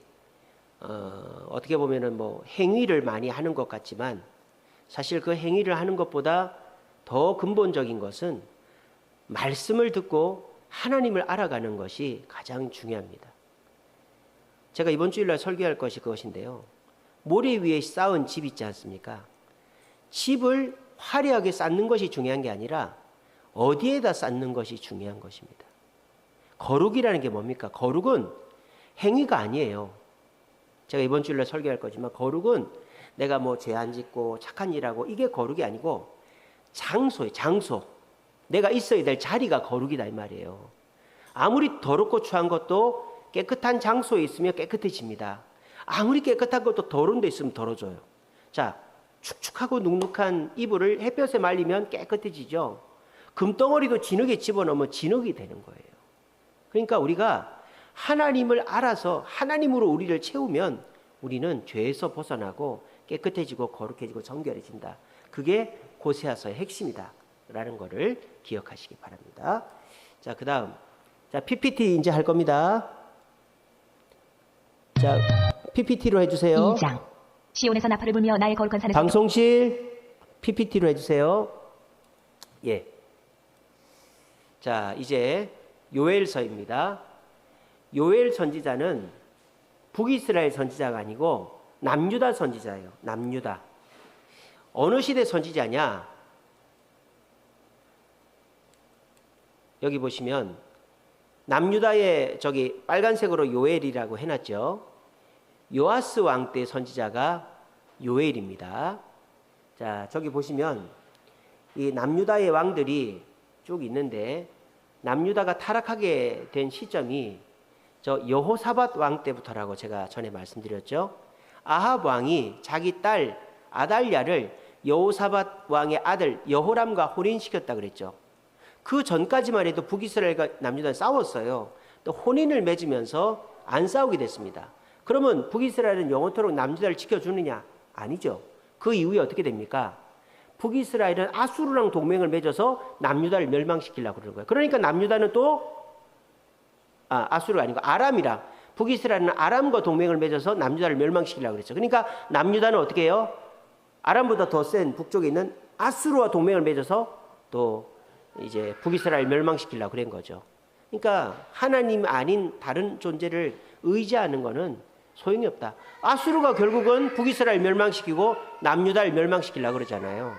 S1: 어떻게 보면은 뭐 행위를 많이 하는 것 같지만 사실 그 행위를 하는 것보다 더 근본적인 것은 말씀을 듣고 하나님을 알아가는 것이 가장 중요합니다. 제가 이번 주일날 설교할 것이 그것인데요. 모래 위에 쌓은 집 있지 않습니까? 집을 화려하게 쌓는 것이 중요한 게 아니라 어디에다 쌓는 것이 중요한 것입니다. 거룩이라는 게 뭡니까? 거룩은 행위가 아니에요. 제가 이번 주일날 설교할 거지만 거룩은 내가 뭐 죄 안 짓고 착한 일하고 이게 거룩이 아니고 장소예요. 장소. 내가 있어야 될 자리가 거룩이다 이 말이에요. 아무리 더럽고 추한 것도 깨끗한 장소에 있으면 깨끗해집니다. 아무리 깨끗한 것도 더러운 데 있으면 더러워져요. 자, 축축하고 눅눅한 이불을 햇볕에 말리면 깨끗해지죠. 금덩어리도 진흙에 집어넣으면 진흙이 되는 거예요. 그러니까 우리가 하나님을 알아서 하나님으로 우리를 채우면 우리는 죄에서 벗어나고 깨끗해지고 거룩해지고 정결해진다. 그게 호세아서의 핵심이다 라는 거를 기억하시기 바랍니다. 자, 그 다음 PPT 이제 할 겁니다. 자, PPT로 해주세요.
S2: 2장 시온에서 나팔을 불며 나의 거룩한 산에서
S1: 방송실 PPT로 해주세요. 예. 자, 이제 요엘서입니다. 요엘 선지자는 북이스라엘 선지자가 아니고 남유다 선지자예요. 남유다. 어느 시대 선지자냐? 여기 보시면 남유다에 저기 빨간색으로 요엘이라고 해놨죠. 요아스 왕 때 선지자가 요엘입니다. 자, 저기 보시면 이 남유다의 왕들이 쭉 있는데 남유다가 타락하게 된 시점이 저 여호사밧 왕 때부터라고 제가 전에 말씀드렸죠. 아합 왕이 자기 딸 아달랴를 여호사밧 왕의 아들 여호람과 혼인시켰다 그랬죠. 그 전까지만 해도 북이스라엘과 남유다는 싸웠어요. 또 혼인을 맺으면서 안 싸우게 됐습니다. 그러면 북이스라엘은 영원토록 남유다를 지켜주느냐? 아니죠. 그 이후에 어떻게 됩니까? 북이스라엘은 아수르랑 동맹을 맺어서 남유다를 멸망시키려고 그러는 거예요. 그러니까 남유다는 또 아수르가 아니고 아람이랑 북이스라엘은 아람과 동맹을 맺어서 남유다를 멸망시키려고 그랬죠. 그러니까 남유다는 어떻게 해요? 아람보다 더 센 북쪽에 있는 아수르와 동맹을 맺어서 또 이제 북이스라엘 멸망시키려고 그런 거죠. 그러니까 하나님 아닌 다른 존재를 의지하는 것은 소용이 없다. 아수르가 결국은 북이스라엘 멸망시키고 남유다를 멸망시키려고 그러잖아요.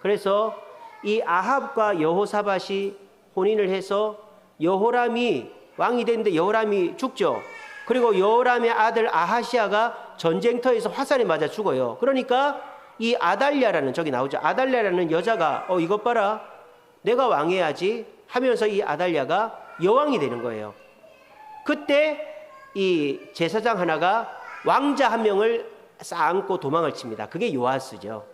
S1: 그래서 이 아합과 여호사밧이 혼인을 해서 여호람이 왕이 됐는데 여호람이 죽죠. 그리고 여호람의 아들 아하시아가 전쟁터에서 화살에 맞아 죽어요. 그러니까 이 아달랴라는 저기 나오죠. 아달랴라는 여자가 이것 봐라. 내가 왕해야지 하면서 이 아달랴가 여왕이 되는 거예요. 그때 이 제사장 하나가 왕자 한 명을 쌓고 도망을 칩니다. 그게 요아스죠.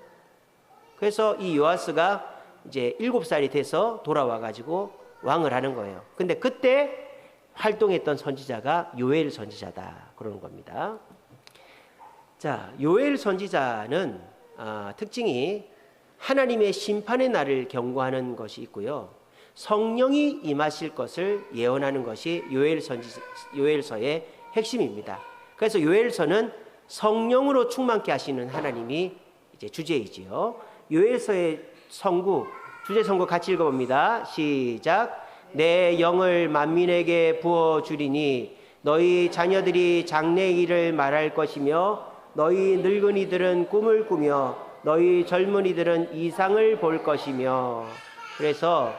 S1: 그래서 이 요아스가 이제 7살이 돼서 돌아와 가지고 왕을 하는 거예요. 근데 그때 활동했던 선지자가 요엘 선지자다 그러는 겁니다. 자, 요엘 선지자는 특징이 하나님의 심판의 날을 경고하는 것이 있고요. 성령이 임하실 것을 예언하는 것이 요엘서의 핵심입니다. 그래서 요엘서는 성령으로 충만케 하시는 하나님이 이제 주제이지요. 요엘서의 성구, 주제 성구 같이 읽어봅니다. 시작. 내 영을 만민에게 부어주리니 너희 자녀들이 장래일을 말할 것이며 너희 늙은이들은 꿈을 꾸며 너희 젊은이들은 이상을 볼 것이며. 그래서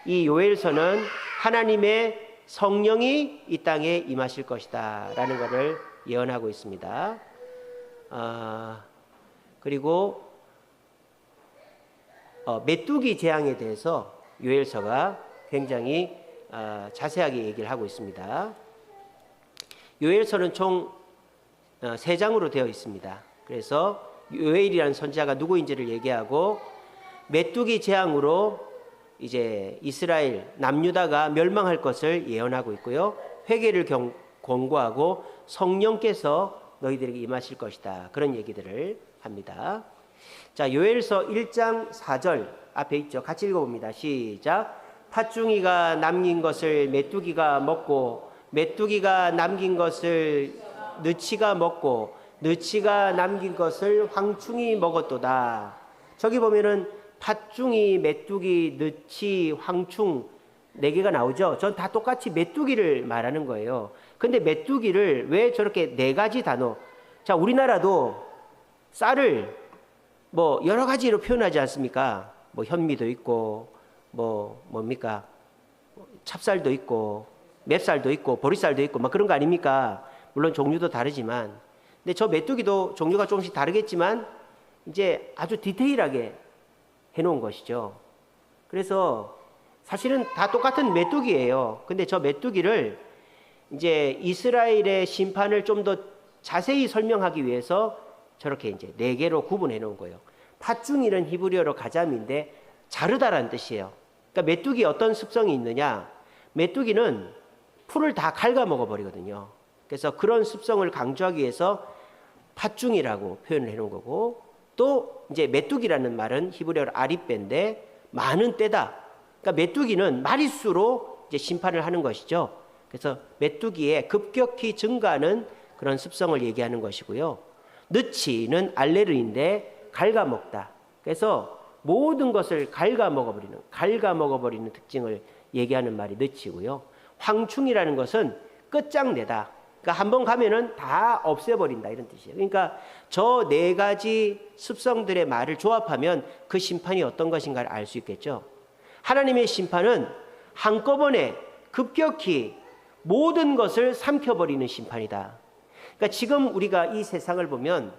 S1: 이 요엘서는 하나님의 성령이 이 땅에 임하실 것이다 라는 것을 예언하고 있습니다. 그리고 메뚜기 재앙에 대해서 요엘서가 굉장히 자세하게 얘기를 하고 있습니다. 요엘서는 총 3장으로 되어 있습니다. 그래서 요엘이라는 선지자가 누구인지를 얘기하고 메뚜기 재앙으로 이제 이스라엘 남유다가 멸망할 것을 예언하고 있고요. 회개를 권고하고 성령께서 너희들에게 임하실 것이다. 그런 얘기들을 합니다. 자, 요엘서 1장 4절 앞에 있죠. 같이 읽어봅니다. 시작. 팥중이가 남긴 것을 메뚜기가 먹고 메뚜기가 남긴 것을 느치가 먹고 느치가 남긴 것을 황충이 먹었도다. 저기 보면은 팥중이, 메뚜기, 느치, 황충 4개가 나오죠. 전 다 똑같이 메뚜기를 말하는 거예요. 근데 메뚜기를 왜 저렇게 4가지 단어? 자, 우리나라도 쌀을 뭐 여러 가지로 표현하지 않습니까? 뭐 현미도 있고 뭡니까? 찹쌀도 있고 맵쌀도 있고 보리쌀도 있고 막 그런 거 아닙니까? 물론 종류도 다르지만, 근데 저 메뚜기도 종류가 조금씩 다르겠지만 이제 아주 디테일하게 해놓은 것이죠. 그래서 사실은 다 똑같은 메뚜기예요. 근데 저 메뚜기를 이제 이스라엘의 심판을 좀 더 자세히 설명하기 위해서 저렇게 이제 4개로 구분해 놓은 거예요. 팥중이는 히브리어로 가잠인데 자르다라는 뜻이에요. 그러니까 메뚜기 어떤 습성이 있느냐? 메뚜기는 풀을 다 갉아먹어 버리거든요. 그래서 그런 습성을 강조하기 위해서 팥중이라고 표현을 해 놓은 거고, 또 이제 메뚜기라는 말은 히브리어로 아리배인데 많은 때다. 그러니까 메뚜기는 마릿수로 이제 심판을 하는 것이죠. 그래서 메뚜기의 급격히 증가하는 그런 습성을 얘기하는 것이고요. 느치는 알레르인데 갉아먹다. 그래서 모든 것을 갉아먹어버리는 특징을 얘기하는 말이 느치고요. 황충이라는 것은 끝장내다. 그러니까 한번 가면은 다 없애버린다 이런 뜻이에요. 그러니까 저 4가지 습성들의 말을 조합하면 그 심판이 어떤 것인가를 알 수 있겠죠. 하나님의 심판은 한꺼번에 급격히 모든 것을 삼켜버리는 심판이다. 그러니까 지금 우리가 이 세상을 보면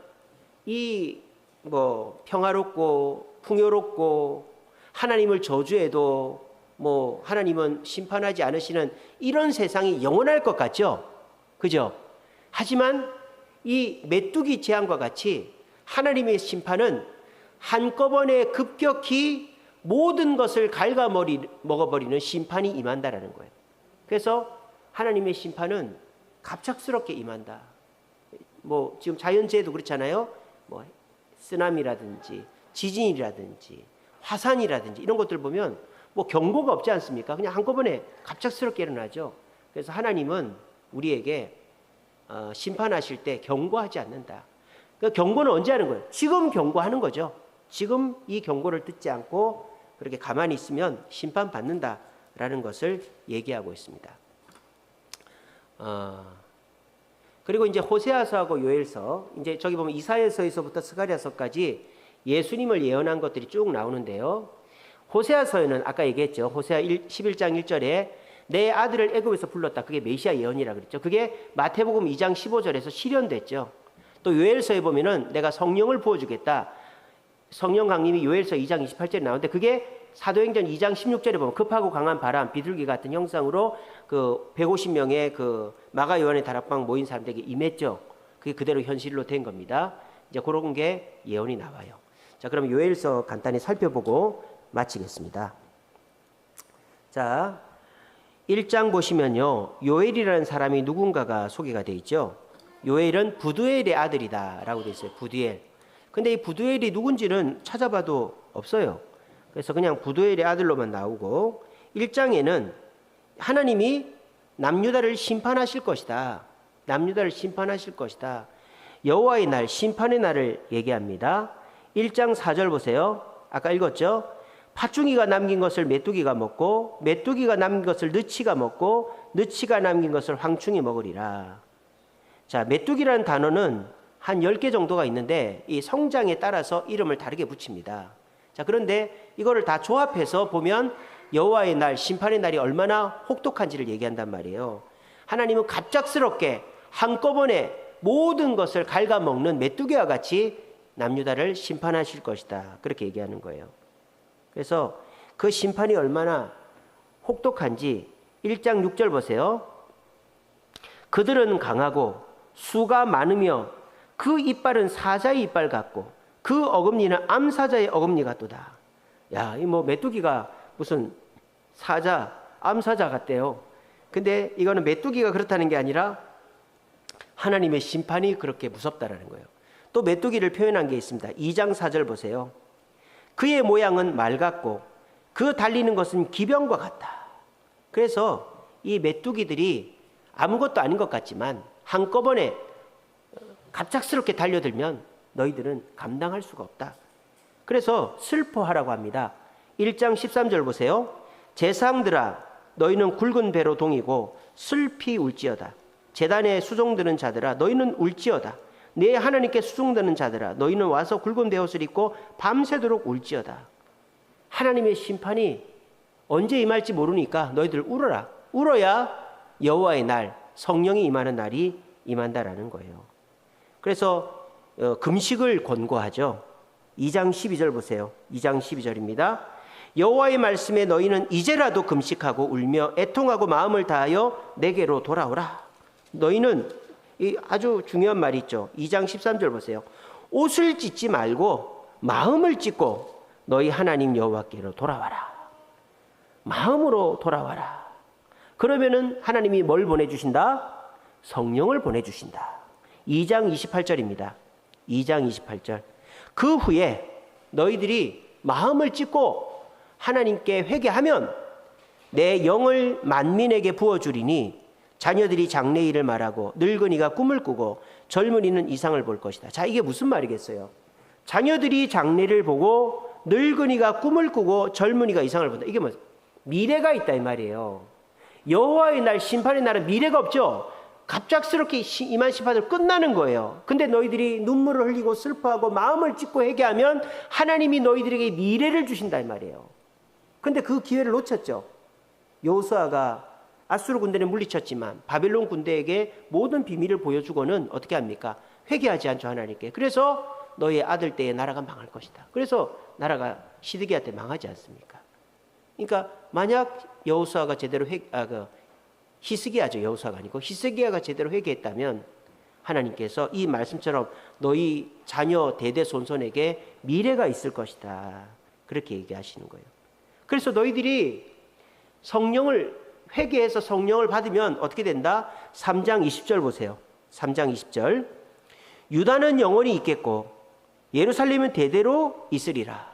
S1: 이 뭐 평화롭고 풍요롭고 하나님을 저주해도 뭐 하나님은 심판하지 않으시는 이런 세상이 영원할 것 같죠? 그죠? 하지만 이 메뚜기 재앙과 같이 하나님의 심판은 한꺼번에 급격히 모든 것을 갉아먹어버리는 심판이 임한다라는 거예요. 그래서 하나님의 심판은 갑작스럽게 임한다. 뭐 지금 자연재해도 그렇잖아요. 뭐 쓰나미라든지 지진이라든지 화산이라든지 이런 것들 보면 뭐 경고가 없지 않습니까? 그냥 한꺼번에 갑작스럽게 일어나죠. 그래서 하나님은 우리에게 심판하실 때 경고하지 않는다. 그 경고는 언제 하는 거예요? 지금 경고하는 거죠. 지금 이 경고를 듣지 않고 그렇게 가만히 있으면 심판받는다라는 것을 얘기하고 있습니다. 그리고 이제 호세아서하고 요엘서, 이제 저기 보면 이사야서에서부터 스가랴서까지 예수님을 예언한 것들이 쭉 나오는데요. 호세아서에는 아까 얘기했죠. 호세아 11장 1절에 내 아들을 애굽에서 불렀다. 그게 메시아 예언이라 그랬죠. 그게 마태복음 2장 15절에서 실현됐죠. 또 요엘서에 보면은 내가 성령을 부어주겠다. 성령 강림이 요엘서 2장 28절에 나오는데 그게 사도행전 2장 16절에 보면 급하고 강한 바람, 비둘기 같은 형상으로 그 150명의 그 마가 요한의 다락방 모인 사람들에게 임했죠. 그게 그대로 현실로 된 겁니다. 이제 그런 게 예언이 나와요. 자, 그럼 요엘서 간단히 살펴보고 마치겠습니다. 자, 1장 보시면요. 요엘이라는 사람이 누군가가 소개가 되어 있죠. 요엘은 부두엘의 아들이다 라고 되어 있어요. 부두엘. 근데 이 부두엘이 누군지는 찾아봐도 없어요. 그래서 그냥 부두엘의 아들로만 나오고 1장에는 하나님이 남유다를 심판하실 것이다. 남유다를 심판하실 것이다. 여호와의 날, 심판의 날을 얘기합니다. 1장 4절 보세요. 아까 읽었죠? 팥중이가 남긴 것을 메뚜기가 먹고 메뚜기가 남긴 것을 느치가 먹고 느치가 남긴 것을 황충이 먹으리라. 자, 메뚜기라는 단어는 한 10개 정도가 있는데 이 성장에 따라서 이름을 다르게 붙입니다. 자, 그런데 이거를 다 조합해서 보면 여호와의 날, 심판의 날이 얼마나 혹독한지를 얘기한단 말이에요. 하나님은 갑작스럽게 한꺼번에 모든 것을 갉아먹는 메뚜기와 같이 남유다를 심판하실 것이다. 그렇게 얘기하는 거예요. 그래서 그 심판이 얼마나 혹독한지 1장 6절 보세요. 그들은 강하고 수가 많으며 그 이빨은 사자의 이빨 같고 그 어금니는 암사자의 어금니 같도다. 야, 이 뭐 메뚜기가 무슨 사자, 암사자 같대요. 근데 이거는 메뚜기가 그렇다는 게 아니라 하나님의 심판이 그렇게 무섭다라는 거예요. 또 메뚜기를 표현한 게 있습니다. 2장 4절 보세요. 그의 모양은 말 같고 그 달리는 것은 기병과 같다. 그래서 이 메뚜기들이 아무것도 아닌 것 같지만 한꺼번에 갑작스럽게 달려들면 너희들은 감당할 수가 없다. 그래서 슬퍼하라고 합니다. 1장 13절 보세요. 제사장들아 너희는 굵은 배로 동이고 슬피 울지어다. 제단에 수종드는 자들아 너희는 울지어다. 내 하나님께 수종드는 자들아 너희는 와서 굵은 배옷을 입고 밤새도록 울지어다. 하나님의 심판이 언제 임할지 모르니까 너희들 울어라. 울어야 여호와의 날, 성령이 임하는 날이 임한다라는 거예요. 그래서 금식을 권고하죠. 2장 12절 보세요. 2장 12절입니다. 여호와의 말씀에 너희는 이제라도 금식하고 울며 애통하고 마음을 다하여 내게로 돌아오라. 너희는 이 아주 중요한 말이 있죠. 2장 13절 보세요. 옷을 찢지 말고 마음을 찢고 너희 하나님 여호와께로 돌아와라. 마음으로 돌아와라. 그러면은 하나님이 뭘 보내주신다? 성령을 보내주신다. 2장 28절입니다. 2장 28절. 그 후에 너희들이 마음을 찢고 하나님께 회개하면 내 영을 만민에게 부어주리니 자녀들이 장래일을 말하고 늙은이가 꿈을 꾸고 젊은이는 이상을 볼 것이다. 자, 이게 무슨 말이겠어요? 자녀들이 장래를 보고 늙은이가 꿈을 꾸고 젊은이가 이상을 본다. 이게 뭐 미래가 있다 이 말이에요. 여호와의 날, 심판의 날은 미래가 없죠. 갑작스럽게 임한 심판으로 끝나는 거예요. 근데 너희들이 눈물을 흘리고 슬퍼하고 마음을 찢고 회개하면 하나님이 너희들에게 미래를 주신다 이 말이에요. 근데 그 기회를 놓쳤죠. 여호수아가 아수르 군대를 물리쳤지만 바벨론 군대에게 모든 비밀을 보여주고는 어떻게 합니까? 회개하지 않죠, 하나님께. 그래서 너의 아들 때에 나라가 망할 것이다. 그래서 나라가 시드기야 때 망하지 않습니까? 그러니까 만약 여호수아가 제대로 히스기야죠. 여호수아가 아니고 히스기야가 제대로 회개했다면 하나님께서 이 말씀처럼 너희 자녀 대대손손에게 미래가 있을 것이다. 그렇게 얘기하시는 거예요. 그래서 너희들이 성령을 회개해서 성령을 받으면 어떻게 된다? 3장 20절 보세요. 3장 20절. 유다는 영원히 있겠고 예루살렘은 대대로 있으리라.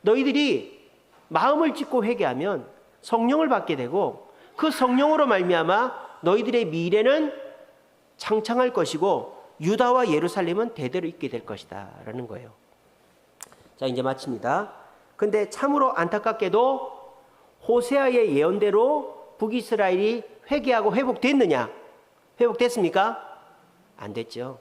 S1: 너희들이 마음을 찢고 회개하면 성령을 받게 되고 그 성령으로 말미암아 너희들의 미래는 창창할 것이고 유다와 예루살렘은 대대로 있게 될 것이다 라는 거예요. 자, 이제 마칩니다. 근데 참으로 안타깝게도 호세아의 예언대로 북이스라엘이 회개하고 회복됐느냐? 회복됐습니까? 안 됐죠.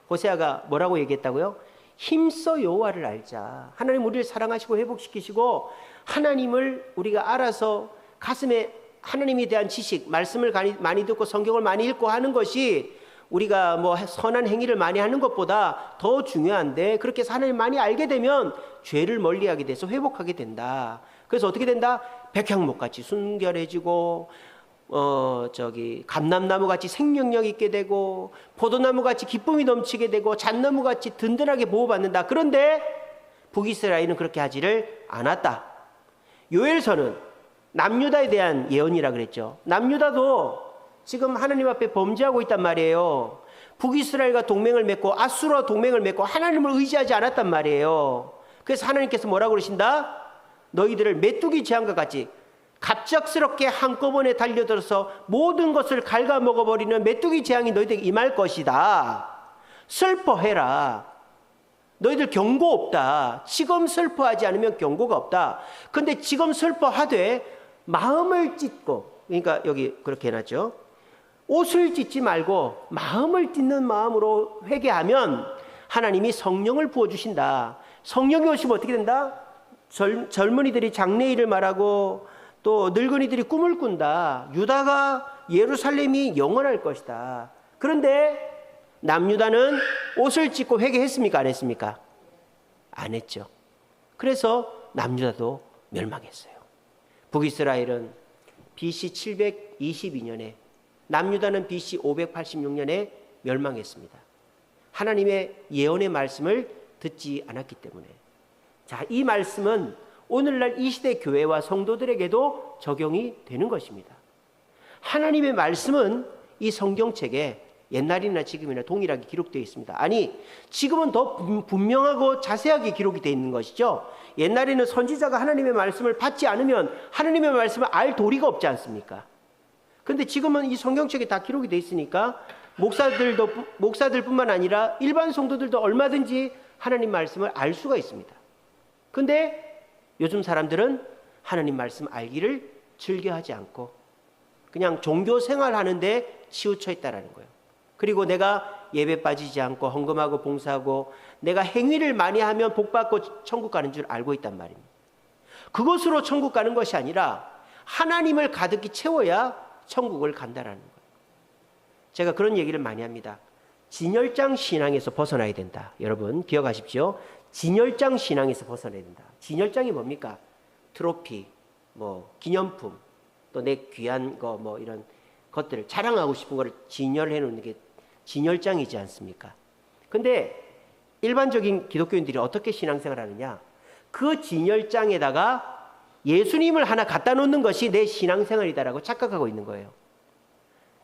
S1: 호세아가 뭐라고 얘기했다고요? 힘써 여호와를 알자. 하나님 우리를 사랑하시고 회복시키시고 하나님을 우리가 알아서 가슴에 하나님에 대한 지식, 말씀을 많이 듣고 성경을 많이 읽고 하는 것이 우리가 뭐 선한 행위를 많이 하는 것보다 더 중요한데 그렇게 해서 하나님 많이 알게 되면 죄를 멀리하게 돼서 회복하게 된다. 그래서 어떻게 된다? 백향목같이 순결해지고 감람나무같이 생명력 있게 되고 포도나무같이 기쁨이 넘치게 되고 잣나무같이 든든하게 보호받는다. 그런데 북이스라엘은 그렇게 하지를 않았다. 요엘서는 남유다에 대한 예언이라 그랬죠. 남유다도 지금 하나님 앞에 범죄하고 있단 말이에요. 북이스라엘과 동맹을 맺고 아수르와 동맹을 맺고 하나님을 의지하지 않았단 말이에요. 그래서 하나님께서 뭐라고 그러신다? 너희들을 메뚜기 재앙과 같이 갑작스럽게 한꺼번에 달려들어서 모든 것을 갉아먹어버리는 메뚜기 재앙이 너희들에게 임할 것이다. 슬퍼해라. 너희들 경고 없다. 지금 슬퍼하지 않으면 경고가 없다. 근데 지금 슬퍼하되 마음을 찢고, 그러니까 여기 그렇게 해놨죠. 옷을 찢지 말고 마음을 찢는 마음으로 회개하면 하나님이 성령을 부어주신다. 성령이 오시면 어떻게 된다? 젊은이들이 장래일을 말하고 또 늙은이들이 꿈을 꾼다. 유다가 예루살렘이 영원할 것이다. 그런데 남유다는 옷을 찢고 회개했습니까? 안 했습니까? 안 했죠. 그래서 남유다도 멸망했어요. 북이스라엘은 BC 722년에, 남유다는 BC 586년에 멸망했습니다. 하나님의 예언의 말씀을 듣지 않았기 때문에. 자, 이 말씀은 오늘날 이 시대 교회와 성도들에게도 적용이 되는 것입니다. 하나님의 말씀은 이 성경책에 옛날이나 지금이나 동일하게 기록되어 있습니다. 아니, 지금은 더 분명하고 자세하게 기록이 되어 있는 것이죠. 옛날에는 선지자가 하나님의 말씀을 받지 않으면 하나님의 말씀을 알 도리가 없지 않습니까? 그런데 지금은 이 성경책에 다 기록이 되어 있으니까 목사들뿐만 아니라 일반 성도들도 얼마든지 하나님 말씀을 알 수가 있습니다. 그런데 요즘 사람들은 하나님 말씀 알기를 즐겨하지 않고 그냥 종교 생활하는데 치우쳐 있다라는 거예요. 그리고 내가 예배 빠지지 않고 헌금하고 봉사하고 내가 행위를 많이 하면 복받고 천국 가는 줄 알고 있단 말입니다. 그것으로 천국 가는 것이 아니라 하나님을 가득히 채워야 천국을 간다라는 거예요. 제가 그런 얘기를 많이 합니다. 진열장 신앙에서 벗어나야 된다. 여러분 기억하십시오. 진열장 신앙에서 벗어나야 된다. 진열장이 뭡니까? 트로피, 뭐 기념품, 또 내 귀한 거 뭐 이런 것들을 자랑하고 싶은 거를 진열해 놓는 게 진열장이지 않습니까? 근데 일반적인 기독교인들이 어떻게 신앙생활 하느냐? 그 진열장에다가 예수님을 하나 갖다 놓는 것이 내 신앙생활이다라고 착각하고 있는 거예요.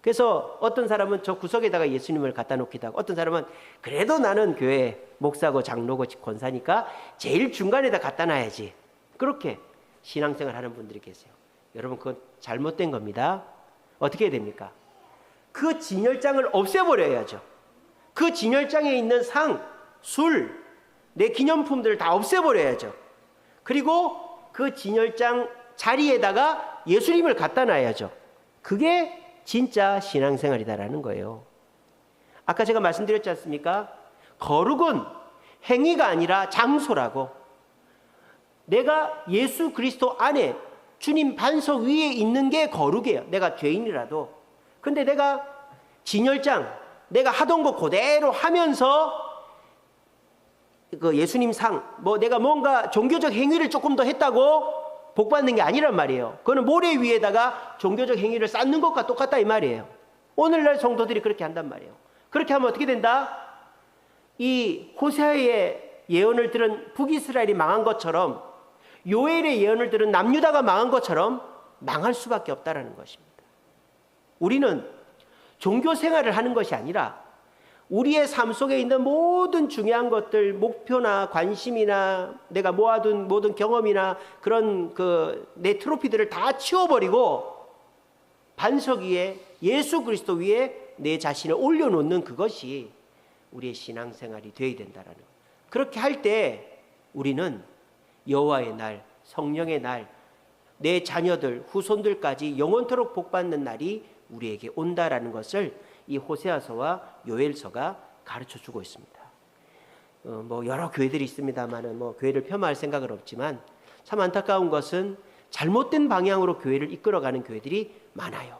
S1: 그래서 어떤 사람은 저 구석에다가 예수님을 갖다 놓기도 하고, 어떤 사람은 그래도 나는 교회 목사고 장로고 권사니까 제일 중간에다 갖다 놔야지, 그렇게 신앙생활 하는 분들이 계세요. 여러분 그건 잘못된 겁니다. 어떻게 해야 됩니까? 그 진열장을 없애버려야죠. 그 진열장에 있는 상, 술, 내 기념품들을 다 없애버려야죠. 그리고 그 진열장 자리에다가 예수님을 갖다 놔야죠. 그게 진짜 신앙생활이다라는 거예요. 아까 제가 말씀드렸지 않습니까? 거룩은 행위가 아니라 장소라고. 내가 예수 그리스도 안에 주님 반석 위에 있는 게 거룩이에요. 내가 죄인이라도. 근데 내가 진열장, 내가 하던 거 그대로 하면서 그 예수님 상, 뭐 내가 뭔가 종교적 행위를 조금 더 했다고 복 받는 게 아니란 말이에요. 그거는 모래 위에다가 종교적 행위를 쌓는 것과 똑같다 이 말이에요. 오늘날 성도들이 그렇게 한단 말이에요. 그렇게 하면 어떻게 된다? 이 호세아의 예언을 들은 북이스라엘이 망한 것처럼, 요엘의 예언을 들은 남유다가 망한 것처럼 망할 수밖에 없다라는 것입니다. 우리는 종교 생활을 하는 것이 아니라 우리의 삶 속에 있는 모든 중요한 것들, 목표나 관심이나 내가 모아둔 모든 경험이나 그런 내 트로피들을 다 치워버리고 반석 위에 예수 그리스도 위에 내 자신을 올려놓는 그것이 우리의 신앙생활이 되어야 된다라는 거예요. 그렇게 할 때 우리는 여호와의 날, 성령의 날, 내 자녀들, 후손들까지 영원토록 복받는 날이 우리에게 온다라는 것을 이 호세아서와 요엘서가 가르쳐주고 있습니다. 뭐 여러 교회들이 있습니다만은 뭐 교회를 폄하할 생각은 없지만 참 안타까운 것은 잘못된 방향으로 교회를 이끌어가는 교회들이 많아요.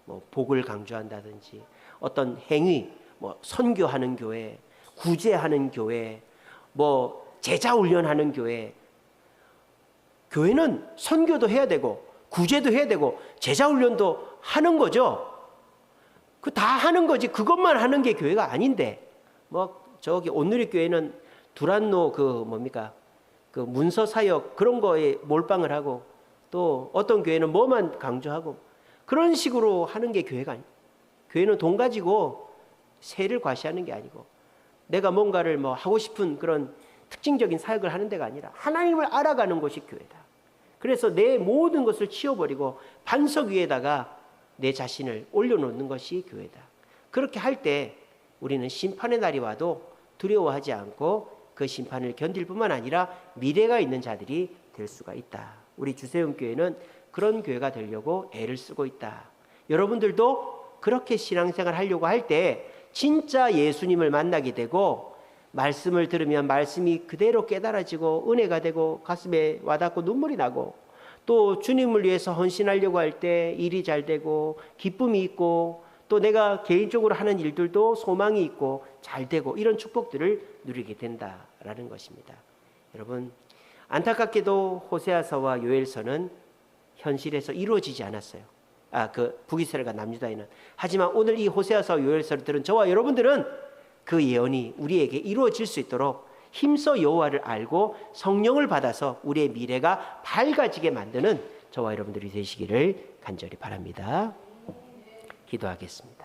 S1: 뭐 복을 강조한다든지 어떤 행위, 뭐 선교하는 교회, 구제하는 교회, 뭐 제자 훈련하는 교회. 교회는 선교도 해야 되고 구제도 해야 되고 제자 훈련도 하는 거죠. 그 다 하는 거지 그것만 하는 게 교회가 아닌데, 뭐 저기 온누리 교회는 두란노 뭡니까 그 문서 사역 그런 거에 몰빵을 하고 또 어떤 교회는 뭐만 강조하고 그런 식으로 하는 게 교회가 아니에요. 교회는 돈 가지고 세를 과시하는 게 아니고 내가 뭔가를 뭐 하고 싶은 그런 특징적인 사역을 하는 데가 아니라 하나님을 알아가는 곳이 교회다. 그래서 내 모든 것을 치워버리고 반석 위에다가 내 자신을 올려놓는 것이 교회다. 그렇게 할 때 우리는 심판의 날이 와도 두려워하지 않고 그 심판을 견딜 뿐만 아니라 미래가 있는 자들이 될 수가 있다. 우리 주세움 교회는 그런 교회가 되려고 애를 쓰고 있다. 여러분들도 그렇게 신앙생활 하려고 할 때 진짜 예수님을 만나게 되고 말씀을 들으면 말씀이 그대로 깨달아지고 은혜가 되고 가슴에 와닿고 눈물이 나고 또 주님을 위해서 헌신하려고 할 때 일이 잘 되고 기쁨이 있고 또 내가 개인적으로 하는 일들도 소망이 있고 잘 되고 이런 축복들을 누리게 된다라는 것입니다. 여러분 안타깝게도 호세아서와 요엘서는 현실에서 이루어지지 않았어요. 그 북이스라엘과 남유다에는. 하지만 오늘 이 호세아서 요엘서를 들은 저와 여러분들은 그 예언이 우리에게 이루어질 수 있도록 힘써 여호와를 알고 성령을 받아서 우리의 미래가 밝아지게 만드는 저와 여러분들이 되시기를 간절히 바랍니다. 기도하겠습니다.